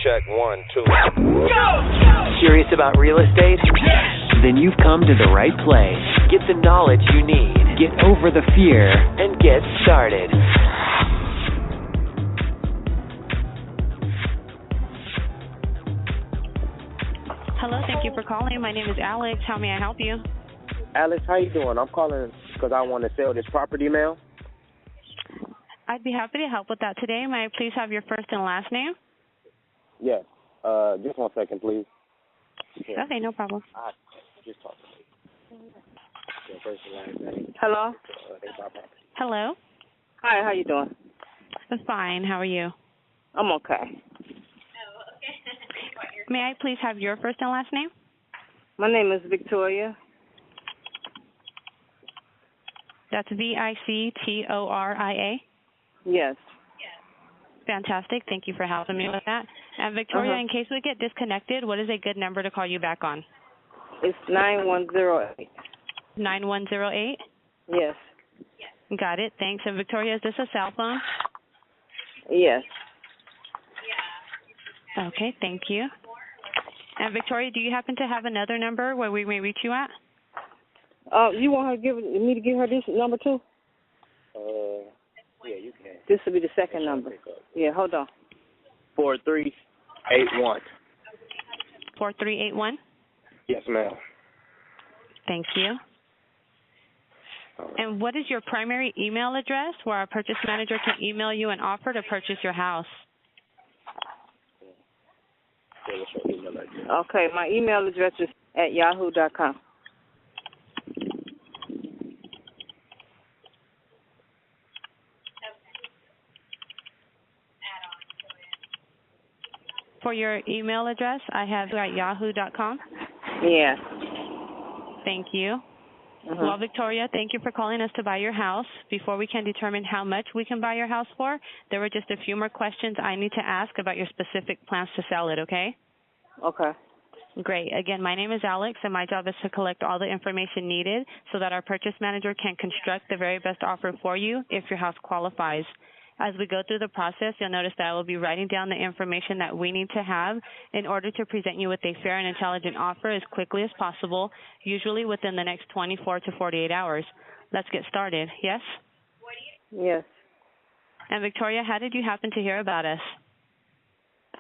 Check 1, 2. Go! Serious about real estate? Yes! Then you've come to the right place. Get the knowledge you need. Get over the fear and get started. Hello, thank you for calling. My name is Alex. How may I help you? Alex, how you doing? I'm calling because I want to sell this property now. I'd be happy to help with that today. May I please have your first and last name? Yes. Just 1 second, please. Yeah. Okay, no problem. Just talk to me. First and last name. Hello? Hello? Hi, how you doing? I'm fine. How are you? I'm okay. May I please have your first and last name? My name is Victoria. That's Victoria? Yes. Fantastic. Thank you for helping me with that. And Victoria, in case we get disconnected, what is a good number to call you back on? It's 9108. 9108? Yes. Got it. Thanks. And Victoria, is this a cell phone? Yes. Okay, thank you. And Victoria, do you happen to have another number where we may reach you at? You want her me to give her this number too? Yeah, you can. This will be the second number. Yeah, hold on. 4381. 4381? Yes, ma'am. Thank you. And what is your primary email address where our purchase manager can email you an offer to purchase your house? Okay, my email address is at yahoo.com. For your email address, I have at yahoo.com. Yeah. Thank you. Well, Victoria, thank you for calling us to buy your house. Before we can determine how much we can buy your house for, there were just a few more questions I need to ask about your specific plans to sell it, okay? Okay. Great. Again, my name is Alex, and my job is to collect all the information needed so that our purchase manager can construct the very best offer for you if your house qualifies. As we go through the process, you'll notice that I will be writing down the information that we need to have in order to present you with a fair and intelligent offer as quickly as possible, usually within the next 24 to 48 hours. Let's get started. Yes? Yes. And Victoria, how did you happen to hear about us?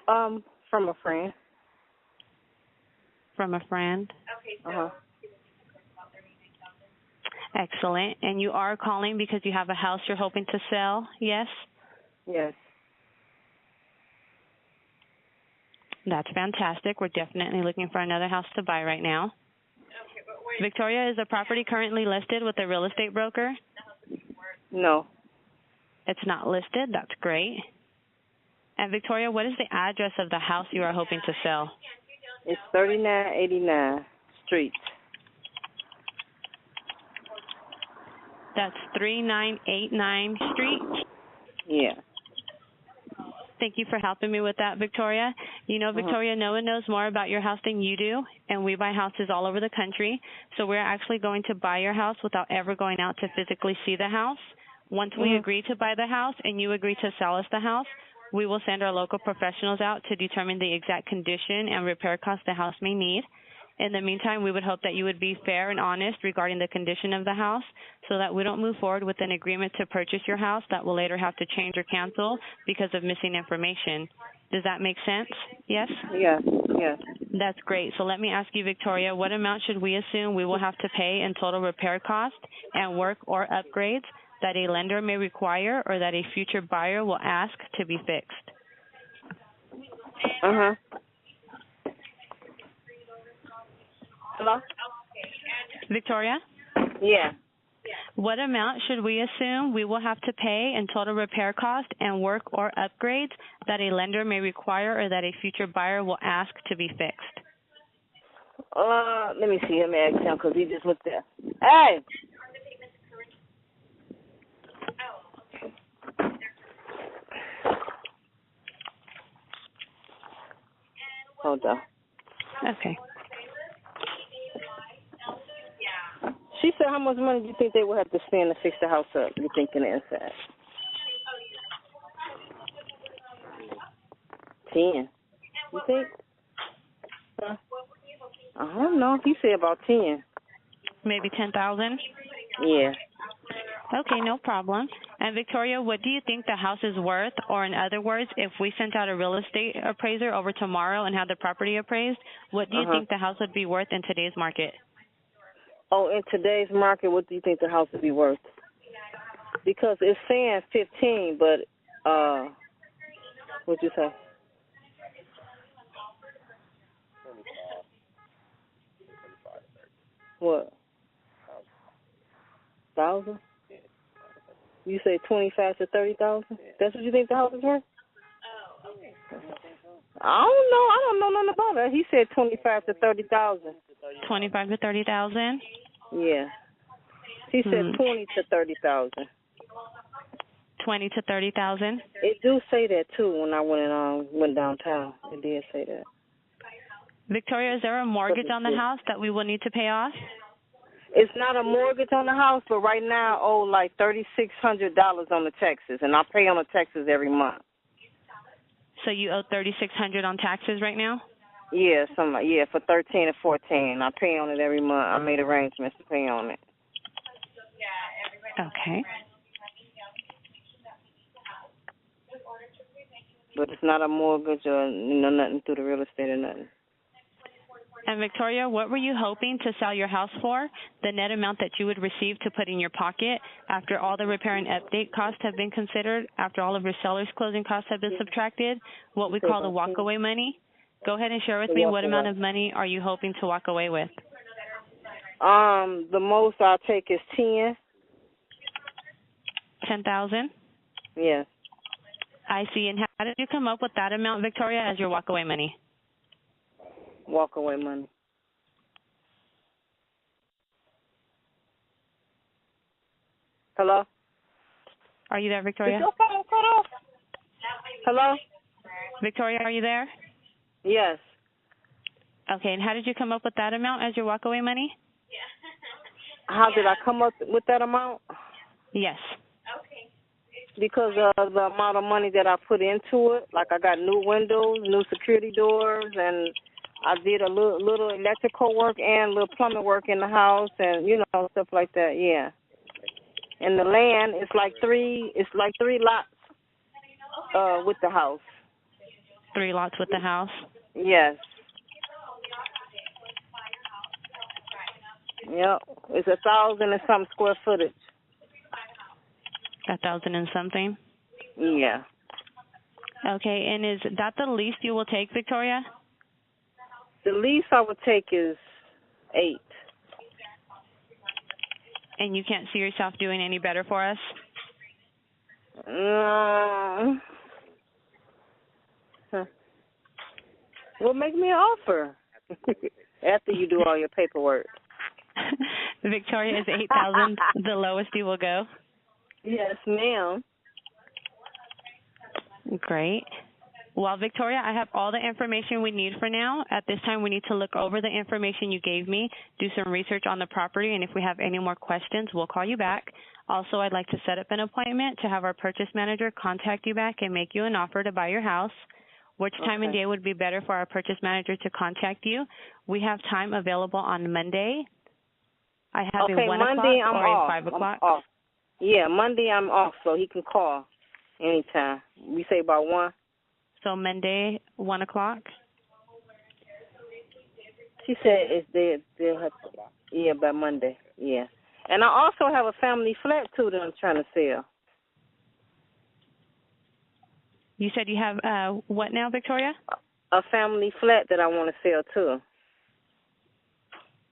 From a friend. From a friend? Uh-huh. Excellent. And you are calling because you have a house you're hoping to sell, yes? Yes. That's fantastic. We're definitely looking for another house to buy right now. Victoria, is the property currently listed with a real estate broker? No. It's not listed. That's great. And Victoria, what is the address of the house you are hoping to sell? It's 3989 Street. That's 3989 Street? Yeah. Thank you for helping me with that, Victoria. You know, Victoria, no one knows more about your house than you do, and we buy houses all over the country. So we're actually going to buy your house without ever going out to physically see the house. Once we agree to buy the house and you agree to sell us the house, we will send our local professionals out to determine the exact condition and repair costs the house may need. In the meantime, we would hope that you would be fair and honest regarding the condition of the house so that we don't move forward with an agreement to purchase your house that will later have to change or cancel because of missing information. Does that make sense? Yes? Yes, yes. That's great. So let me ask you, Victoria, what amount should we assume we will have to pay in total repair cost and work or upgrades that a lender may require or that a future buyer will ask to be fixed? Uh-huh. Hello? Victoria? Yeah. What amount should we assume we will have to pay in total repair cost and work or upgrades that a lender may require or that a future buyer will ask to be fixed? Let me see. Let me ask him because he just looked there. Hey! Hold on. Okay. She said, how much money do you think they would have to spend to fix the house up? You think in the inside? 10. You think? I don't know. He said about 10. Maybe 10,000? Yeah. Okay, no problem. And Victoria, what do you think the house is worth? Or in other words, if we sent out a real estate appraiser over tomorrow and had the property appraised, what do you think the house would be worth in today's market? Oh, in today's market, what do you think the house would be worth? Because it's saying 15, but what'd you say? 25. What? 1,000? You say 25 to 30,000? That's what you think the house is worth? I don't know. I don't know nothing about it. He said 25 to 30,000. 25 to 30,000? Yeah. He said 20 to 30,000. 20 to 30,000? It do say that too when I went downtown. It did say that. Victoria, is there a mortgage on the house that we will need to pay off? It's not a mortgage on the house, but right now I owe like $3,600 on the taxes, and I pay on the taxes every month. So you owe $3,600 on taxes right now? Yeah, for 13 and 14. I pay on it every month. I made arrangements to pay on it. Okay. But it's not a mortgage or nothing through the real estate or nothing. And Victoria, what were you hoping to sell your house for? The net amount that you would receive to put in your pocket after all the repair and update costs have been considered, after all of your seller's closing costs have been subtracted, what we call the walkaway money? Go ahead and share with me what amount of money are you hoping to walk away with? The most I'll take is 10. 10,000? Yes. I see. And how did you come up with that amount, Victoria, as your walkaway money? Walkaway money. Hello? Are you there, Victoria? Is your phone cut off? Hello? Victoria, are you there? Yes. Okay, and how did you come up with that amount as your walkaway money? How did I come up with that amount? Yes. Because of the amount of money that I put into it. Like I got new windows, new security doors, and I did a little electrical work and a little plumbing work in the house, and stuff like that. Yeah. And the land is like three lots with the house. 3 lots with the house? Yes. Yep. It's 1,000 and some square footage. 1,000 and something? Yeah. Okay, and is that the least you will take, Victoria? The least I would take is 8. And you can't see yourself doing any better for us? Well, make me an offer after you do all your paperwork. Victoria, is 8,000 the lowest you will go? Yes, ma'am. Great. Well, Victoria, I have all the information we need for now. At this time, we need to look over the information you gave me, do some research on the property, and if we have any more questions, we'll call you back. Also, I'd like to set up an appointment to have our purchase manager contact you back and make you an offer to buy your house. Which time and day would be better for our purchase manager to contact you? We have time available on Monday. I have a 1 Monday o'clock I'm or off. a 5 o'clock. I'm off. Yeah, Monday I'm off, so he can call anytime. We say about 1. So Monday, 1 o'clock? She said they'll have by Monday. Yeah. And I also have a family flat, too, that I'm trying to sell. You said you have what now, Victoria? A family flat that I want to sell, too.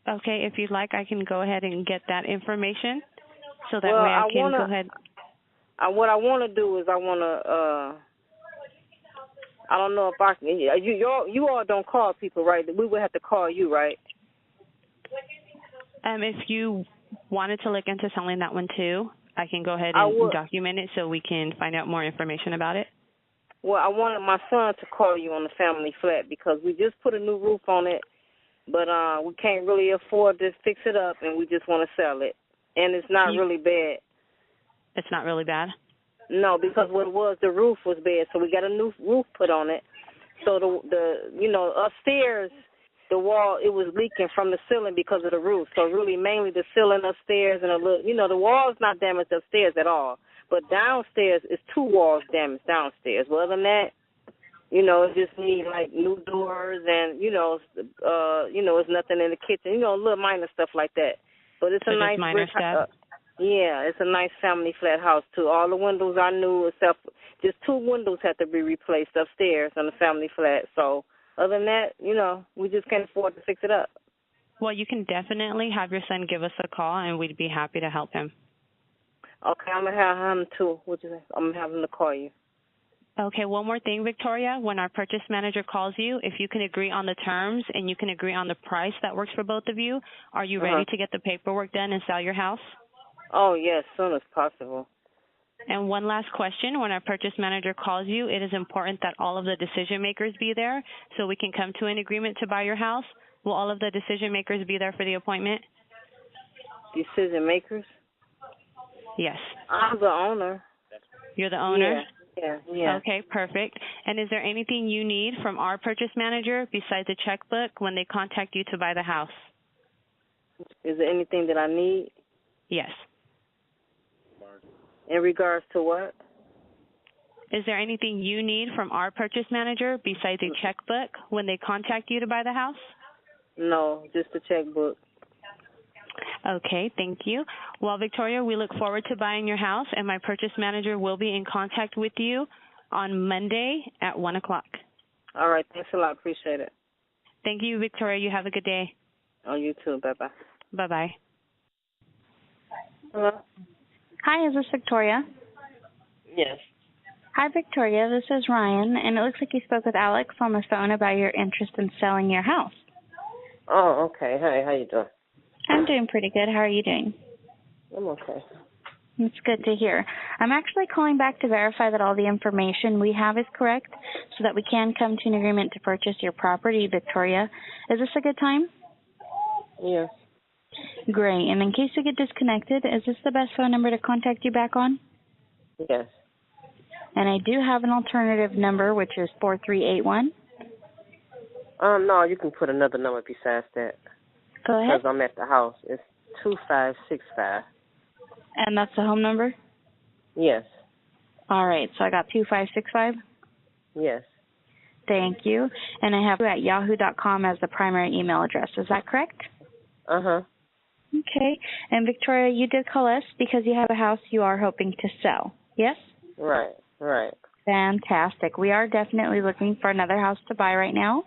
Okay, if you'd like, I can go ahead and get that information so that way I can go ahead. What I want to do is I want to, I don't know if I can, you all don't call people, right? We would have to call you, right? If you wanted to look into selling that one too, I can go ahead and document it so we can find out more information about it. Well, I wanted my son to call you on the family flat because we just put a new roof on it, but we can't really afford to fix it up, and we just want to sell it. And it's not really bad. It's not really bad? No, because what it was, the roof was bad, so we got a new roof put on it. So the upstairs, the wall, it was leaking from the ceiling because of the roof. So really mainly the ceiling upstairs and the wall's not damaged upstairs at all. But downstairs is 2 walls damaged downstairs. Well, other than that, it just need like new doors and, it's nothing in the kitchen, little minor stuff like that. But it's so a nice minor stuff. Yeah, it's a nice family flat house too. All the windows are new except just 2 windows have to be replaced upstairs on the family flat. So other than that, we just can't afford to fix it up. Well, you can definitely have your son give us a call, and we'd be happy to help him. Okay, I'm going to have him too. I'm going to have him to call you. Okay, one more thing, Victoria. When our purchase manager calls you, if you can agree on the terms and you can agree on the price that works for both of you, are you ready to get the paperwork done and sell your house? Oh, yes, as soon as possible. And one last question. When our purchase manager calls you, it is important that all of the decision makers be there so we can come to an agreement to buy your house. Will all of the decision makers be there for the appointment? Decision makers? Yes. I'm the owner. You're the owner? Yeah. Okay, perfect. And is there anything you need from our purchase manager besides a checkbook when they contact you to buy the house? Is there anything that I need? Yes. In regards to what? Is there anything you need from our purchase manager besides a checkbook when they contact you to buy the house? No, just a checkbook. Okay, thank you. Well, Victoria, we look forward to buying your house, and my purchase manager will be in contact with you on Monday at 1 o'clock. All right, thanks a lot. Appreciate it. Thank you, Victoria. You have a good day. Oh, you too. Bye-bye. Bye-bye. Hello? Hi, is this Victoria? Yes. Hi, Victoria. This is Ryan, and it looks like you spoke with Alex on the phone about your interest in selling your house. Oh, okay. Hi, how you doing? I'm doing pretty good. How are you doing? I'm okay. It's good to hear. I'm actually calling back to verify that all the information we have is correct so that we can come to an agreement to purchase your property, Victoria. Is this a good time? Yes. Great. And in case you get disconnected, is this the best phone number to contact you back on? Yes. And I do have an alternative number, which is 4381. No, you can put another number besides that. Go ahead. Because I'm at the house. It's 2565. And that's the home number? Yes. All right. So I got 2565? Yes. Thank you. And I have you at yahoo.com as the primary email address. Is that correct? Uh-huh. Okay. And Victoria, you did call us because you have a house you are hoping to sell. Yes? Right. Fantastic. We are definitely looking for another house to buy right now.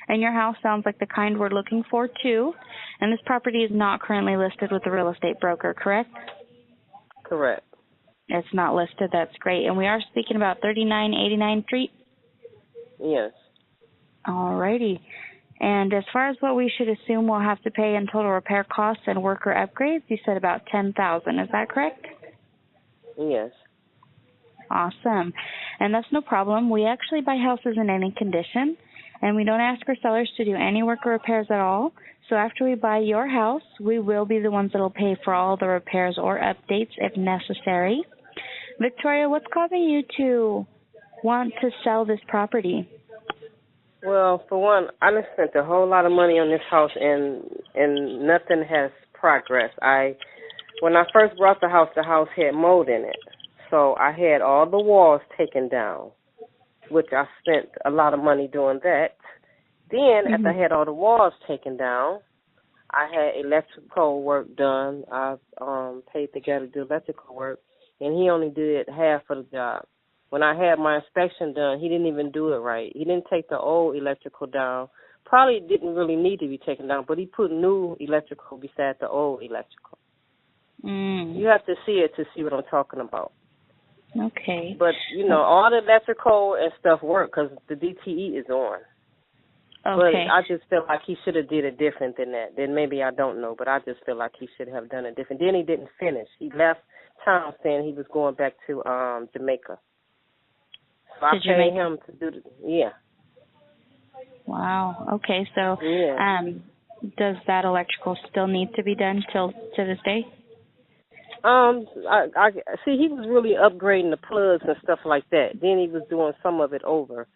And your house sounds like the kind we're looking for, too. And this property is not currently listed with the real estate broker, correct? Correct. It's not listed. That's great. And we are speaking about 3989 Street? Yes. All righty. And as far as what we should assume we'll have to pay in total repair costs and worker upgrades, you said about $10,000. Is that correct? Yes. Awesome. And that's no problem. We actually buy houses in any condition, and we don't ask our sellers to do any work or repairs at all. So after we buy your house, we will be the ones that will pay for all the repairs or updates if necessary. Victoria, what's causing you to want to sell this property? Well, for one, I done spent a whole lot of money on this house, and nothing has progressed. When I first bought the house had mold in it. So I had all the walls taken down, which I spent a lot of money doing that. Then, after I had all the walls taken down, I had electrical work done. I paid the guy to do electrical work, and he only did half of the job. When I had my inspection done, he didn't even do it right. He didn't take the old electrical down. Probably didn't really need to be taken down, but he put new electrical beside the old electrical. You have to see it to see what I'm talking about. Okay. But, all the electrical and stuff work because the DTE is on. Okay. But I just feel like he should have did it different than that. Then maybe I don't know, but I just feel like he should have done it different. Then he didn't finish. He left town saying he was going back to Jamaica. So I paid him to do yeah. Wow. Okay. So, does that electrical still need to be done to this day? I see he was really upgrading the plugs and stuff like that. Then he was doing some of it over.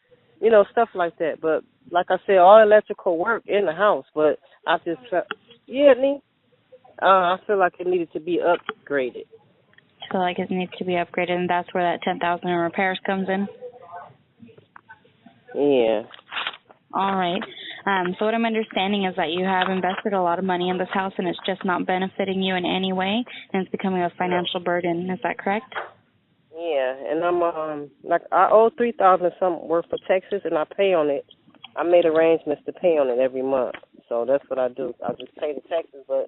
stuff like that. But like I said, all electrical work in the house, but I just felt, I feel like it needed to be upgraded. Feel like it needs to be upgraded, and that's where that $10,000 in repairs comes in? Yeah. All right. So what I'm understanding is that you have invested a lot of money in this house, and it's just not benefiting you in any way, and it's becoming a financial burden. Is that correct? Yeah, and I'm I owe $3,000 something worth for taxes, and I pay on it. I made arrangements to pay on it every month, so that's what I do. I just pay the taxes, but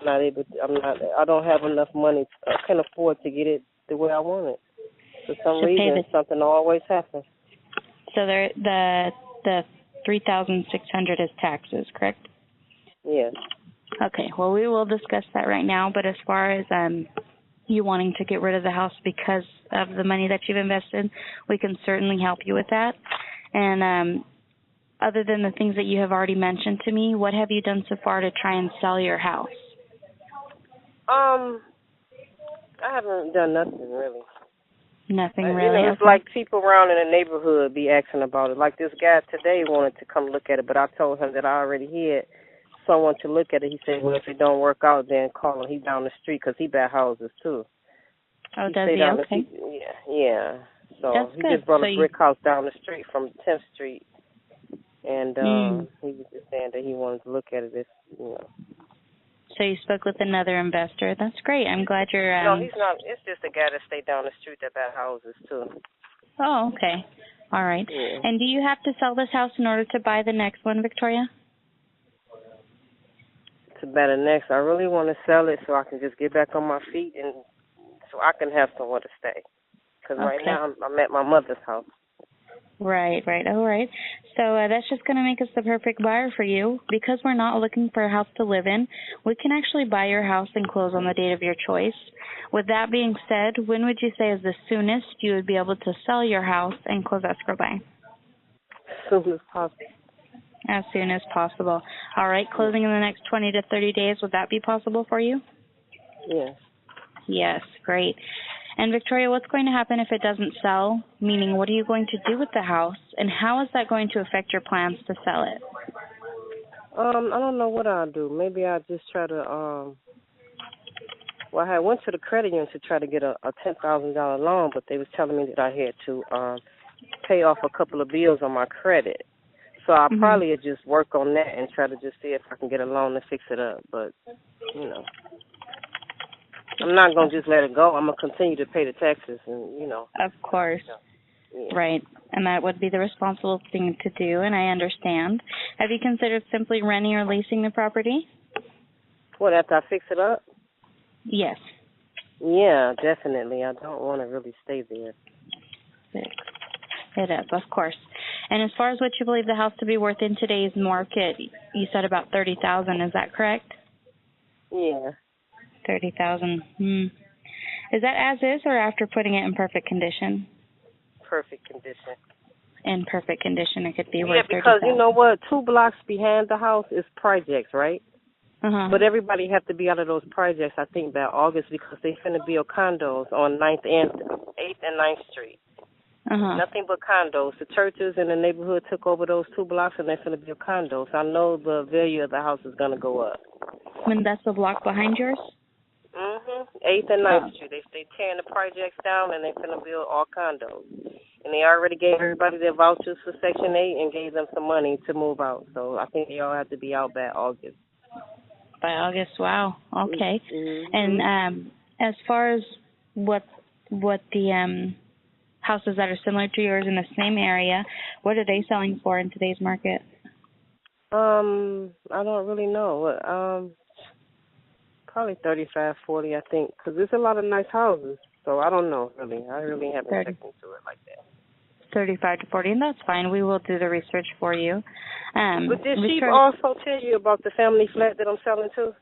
I don't have enough money. I can't afford to get it the way I want it. For some reason, something always happens. So the $3,600 is taxes, correct? Yeah. Okay. Well, we will discuss that right now. But as far as you wanting to get rid of the house because of the money that you've invested, we can certainly help you with that. And other than the things that you have already mentioned to me, what have you done so far to try and sell your house? I haven't done nothing really. Nothing really. It's like people around in the neighborhood be asking about it. Like this guy today wanted to come look at it, but I told him that I already had someone to look at it. He said, well, if it don't work out, then call him. He's down the street because he buy houses too. Oh, does he? Okay. Yeah. So that's he good. just brought a brick house down the street from 10th Street, and he was just saying that he wanted to look at it. So you spoke with another investor. That's great. I'm glad you're... No, he's not. It's just a guy that stayed down the street that buy houses too. Oh, okay. All right. Yeah. And do you have to sell this house in order to buy the next one, Victoria? To buy the next, I really want to sell it so I can just get back on my feet and so I can have somewhere to stay. Because right now I'm at my mother's house. Right. All right. So that's just going to make us the perfect buyer for you. Because we're not looking for a house to live in, we can actually buy your house and close on the date of your choice. With that being said, when would you say is the soonest you would be able to sell your house and close escrow by? As soon as possible. As soon as possible. All right. Closing in the next 20 to 30 days, would that be possible for you? Yes. Yes. Great. And Victoria, what's going to happen if it doesn't sell? Meaning, what are you going to do with the house, and how is that going to affect your plans to sell it? I don't know what I'll do. Maybe I'll just try to, I went to the credit union to try to get a $10,000 loan, but they was telling me that I had to pay off a couple of bills on my credit. So I'll probably just work on that and try to just see if I can get a loan to fix it up. But, I'm not going to just let it go. I'm going to continue to pay the taxes and, Of course. Yeah. Right. And that would be the responsible thing to do, and I understand. Have you considered simply renting or leasing the property? What, after I fix it up? Yes. Yeah, definitely. I don't want to really stay there. It is, of course. And as far as what you believe the house to be worth in today's market, you said about $30,000. Is that correct? Yeah. 30,000. Is that as is or after putting it in perfect condition? Perfect condition. In perfect condition, it could be worth 30,000. Yeah, because you know what? 2 blocks behind the house is projects, right? But everybody have to be out of those projects, I think, by August because they finna build condos on 8th and 9th Street. Nothing but condos. The churches in the neighborhood took over those 2 blocks and they're finna build condos. I know the value of the house is gonna go up. And that's the block behind yours? 8th and 9th Street. They tearing the projects down and they're finna build all condos. And they already gave everybody their vouchers for Section 8 and gave them some money to move out. So I think they all have to be out by August. By August, wow. Okay. And as far as what the houses that are similar to yours in the same area, what are they selling for in today's market? I don't really know. Probably 35, 40, I think, because there's a lot of nice houses. So I don't know, really. I really haven't checked into it like that. 35 to 40, and that's fine. We will do the research for you. But did she also tell you about the family flat that I'm selling too?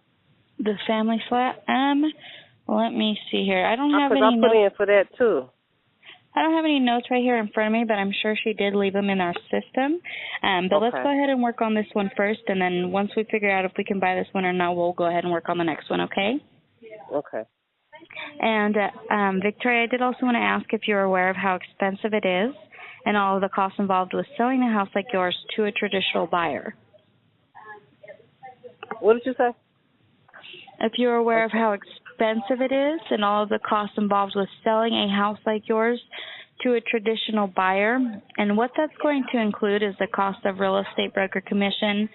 The family flat? Let me see here. I don't have any notes. Because I put in for that too. I don't have any notes right here in front of me, but I'm sure she did leave them in our system. But let's go ahead and work on this one first, and then once we figure out if we can buy this one or not, we'll go ahead and work on the next one, okay? Okay. And, Victoria, I did also want to ask if you're aware of how expensive it is and all of the costs involved with selling a house like yours to a traditional buyer. What did you say? If you're aware of how expensive it is and all of the costs involved with selling a house like yours to a traditional buyer, and what that's going to include is the cost of real estate broker commission,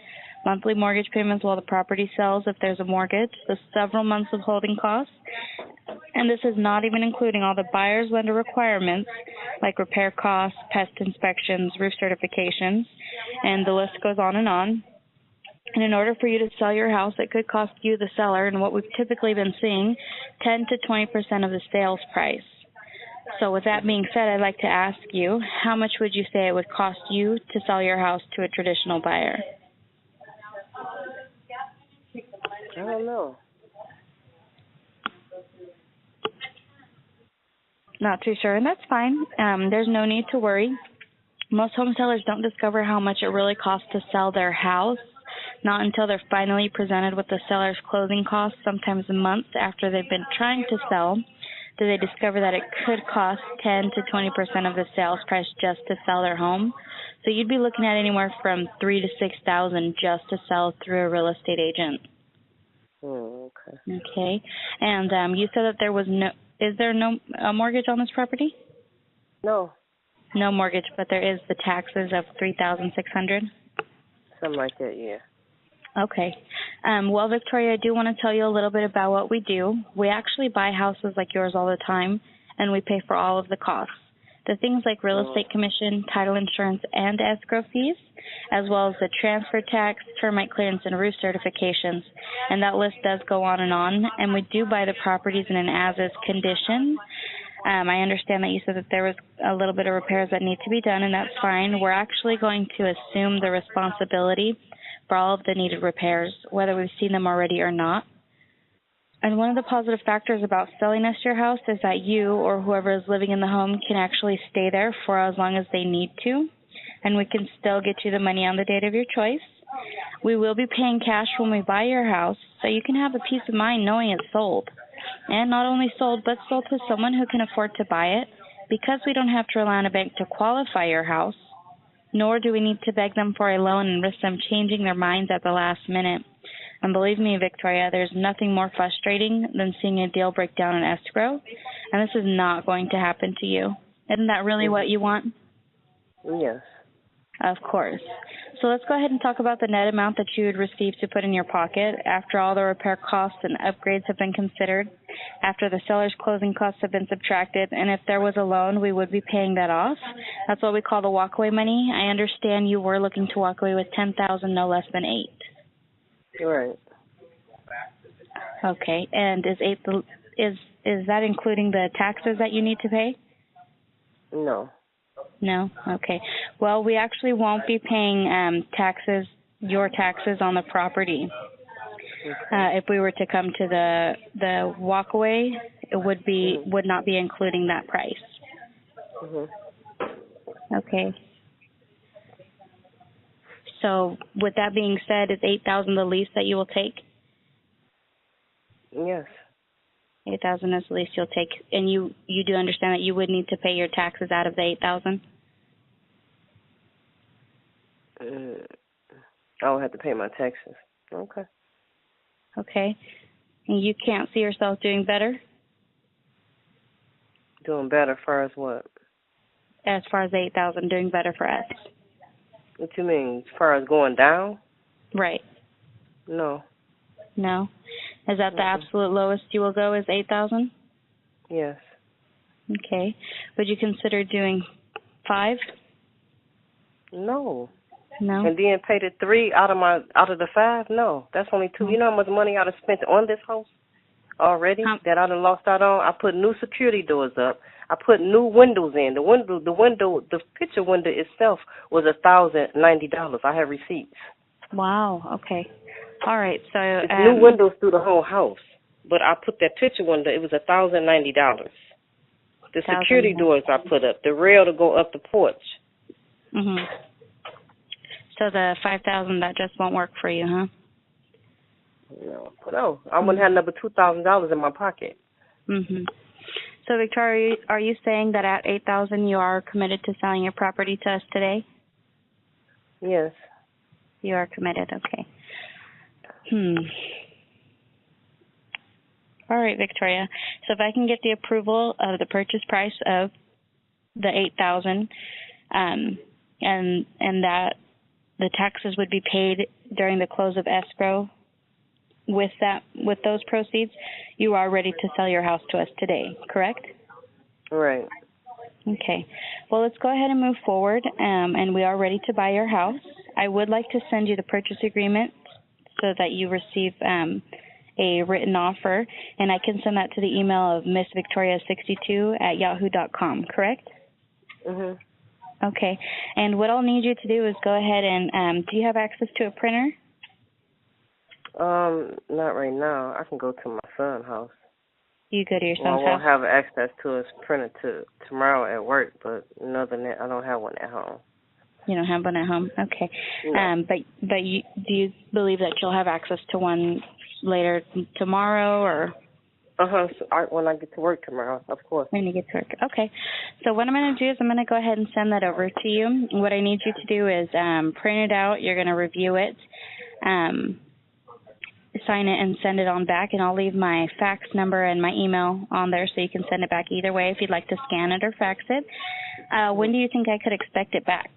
monthly mortgage payments while the property sells if there's a mortgage, the several months of holding costs, and this is not even including all the buyer's lender requirements like repair costs, pest inspections, roof certifications, and the list goes on and on. And in order for you to sell your house, it could cost you, the seller, and what we've typically been seeing, 10 to 20% of the sales price. So with that being said, I'd like to ask you, how much would you say it would cost you to sell your house to a traditional buyer? I don't know. Not too sure, and that's fine. There's no need to worry. Most home sellers don't discover how much it really costs to sell their house, not until they're finally presented with the seller's closing costs, sometimes months after they've been trying to sell, do they discover that it could cost 10 to 20% of the sales price just to sell their home. So you'd be looking at anywhere from $3,000 to $6,000 just to sell through a real estate agent. Oh, okay. Okay. And you said that there was is there no mortgage on this property? No. No mortgage, but there is the taxes of $3,600. Something like that, yeah. Okay. Well, Victoria, I do want to tell you a little bit about what we do. We actually buy houses like yours all the time, and we pay for all of the costs. The things like real estate commission, title insurance, and escrow fees, as well as the transfer tax, termite clearance, and roof certifications. And that list does go on, and we do buy the properties in an as-is condition. I understand that you said that there was a little bit of repairs that need to be done, and that's fine. We're actually going to assume the responsibility for all of the needed repairs, whether we've seen them already or not. And one of the positive factors about selling us your house is that you or whoever is living in the home can actually stay there for as long as they need to, and we can still get you the money on the date of your choice. We will be paying cash when we buy your house, so you can have a peace of mind knowing it's sold. And not only sold, but sold to someone who can afford to buy it, because we don't have to rely on a bank to qualify your house, nor do we need to beg them for a loan and risk them changing their minds at the last minute. And believe me, Victoria, there's nothing more frustrating than seeing a deal break down in escrow, and this is not going to happen to you. Isn't that really what you want? Yes. Of course. So let's go ahead and talk about the net amount that you would receive to put in your pocket after all the repair costs and upgrades have been considered, after the seller's closing costs have been subtracted, and if there was a loan, we would be paying that off. That's what we call the walkaway money. I understand you were looking to walk away with $10,000, no less than $8,000. Right. Okay, and is that including the taxes that you need to pay? No. No? Okay. Well, we actually won't be paying your taxes on the property. If we were to come to the walkaway, it would not be including that price. Okay. So with that being said, is $8,000 the least that you will take? Yes. $8,000 is the least you'll take, and you do understand that you would need to pay your taxes out of the $8,000? I would have to pay my taxes. Okay. Okay. And you can't see yourself doing better? Doing better as far as what? As far as $8,000, doing better for us. What you mean? As far as going down? Right. No. No? Is that the absolute lowest you will go is $8,000? Yes. Okay. Would you consider doing $5,000? No. No. And then pay the $3,000 out of the $5,000? No. That's only $2,000. You know how much money I done spent on this house already that I done lost out on? I put new security doors up. I put new windows in. The picture window itself was $1,090. I have receipts. Wow. Okay. All right. So it's new windows through the whole house, but I put that picture window. It was $1,090. The security doors I put up, the rail to go up the porch. Mhm. So the $5,000 that just won't work for you, huh? No. I wouldn't have another $2,000 in my pocket. Mhm. So, Victoria, are you saying that at $8,000 you are committed to selling your property to us today? Yes. You are committed, okay. All right, Victoria. So if I can get the approval of the purchase price of the $8,000, and that the taxes would be paid during the close of escrow with those proceeds, you are ready to sell your house to us today, correct? Right. Okay. Well, let's go ahead and move forward, and we are ready to buy your house. I would like to send you the purchase agreement so that you receive a written offer, and I can send that to the email of missvictoria62@yahoo.com, correct? Mhm. Okay. And what I'll need you to do is go ahead and, do you have access to a printer? Not right now. I can go to my son's house. You go to your son's I won't house? have access to his printer tomorrow at work, but other than that, I don't have one at home. You don't have one at home? Okay. No. But do you believe that you'll have access to one later tomorrow, or? So when I get to work tomorrow, of course. When you get to work. Okay. So what I'm going to do is I'm going to go ahead and send that over to you. What I need you to do is print it out. You're going to review it, sign it, and send it on back. And I'll leave my fax number and my email on there so you can send it back either way if you'd like to scan it or fax it. When do you think I could expect it back?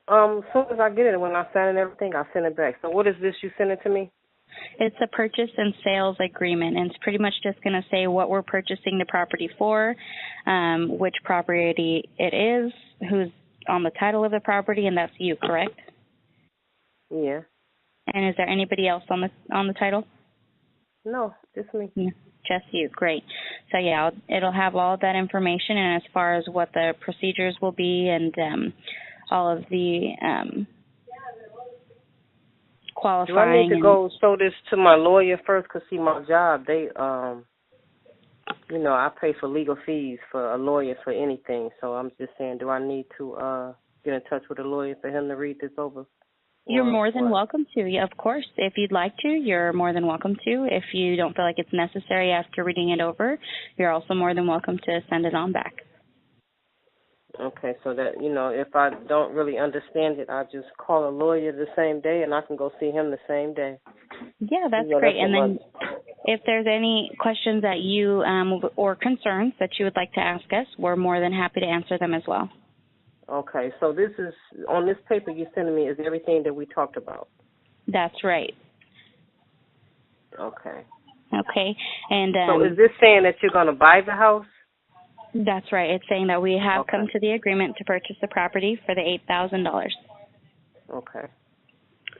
As soon as I get it, when I sign and everything, I'll send it back. So what is this you send it to me? It's a purchase and sales agreement, and it's pretty much just going to say what we're purchasing the property for, which property it is, who's on the title of the property, and that's you, correct? Yeah. And is there anybody else on the title? No, just me. No, just you. Great. So yeah, it'll have all of that information, and as far as what the procedures will be, and all of the qualifying. Do I need to go show this to my lawyer first? Because, see, my job, they, I pay for legal fees for a lawyer for anything. So I'm just saying, do I need to get in touch with a lawyer for him to read this over? You're more than welcome to. Yeah, of course. If you'd like to, you're more than welcome to. If you don't feel like it's necessary after reading it over, you're also more than welcome to send it on back. Okay, so that, if I don't really understand it, I just call a lawyer the same day, and I can go see him the same day. Yeah, that's great. And then if there's any questions that you or concerns that you would like to ask us, we're more than happy to answer them as well. Okay, so this is, on this paper you're sending me, is everything that we talked about? That's right. Okay. Okay. And so is this saying that you're going to buy the house? That's right. It's saying that we have come to the agreement to purchase the property for the $8,000.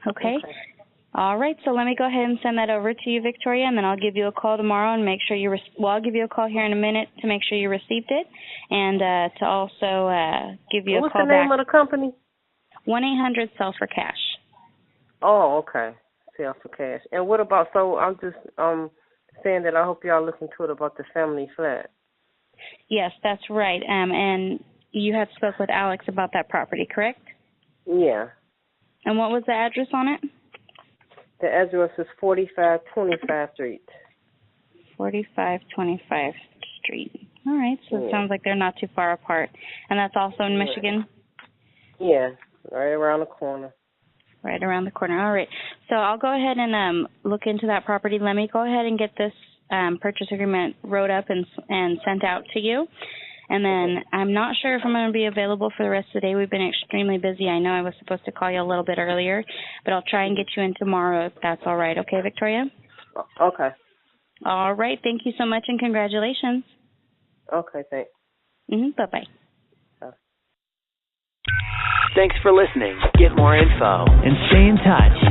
Okay? All right. So let me go ahead and send that over to you, Victoria, and then I'll give you a call tomorrow and make sure I'll give you a call here in a minute to make sure you received it, and to also give you a call back. What's the name of the company? 1-800-SELL-FOR-CASH. Oh, okay. Sell for cash. And what about, so I'm just saying that I hope y'all look into it about the family flat. Yes, that's right. And you had spoke with Alex about that property, correct? Yeah. And what was the address on it? The address is 4525 Street. 4525 Street. All right, so it sounds like they're not too far apart. And that's also in Michigan? Yeah, right around the corner. Right around the corner. All right. So I'll go ahead and look into that property. Let me go ahead and get this purchase agreement wrote up and sent out to you. And then I'm not sure if I'm going to be available for the rest of the day. We've been extremely busy. I know I was supposed to call you a little bit earlier, but I'll try and get you in tomorrow if that's all right. Okay, Victoria? Okay. All right. Thank you so much, and congratulations. Okay, thanks. Bye-bye. Thanks for listening. Get more info and stay in touch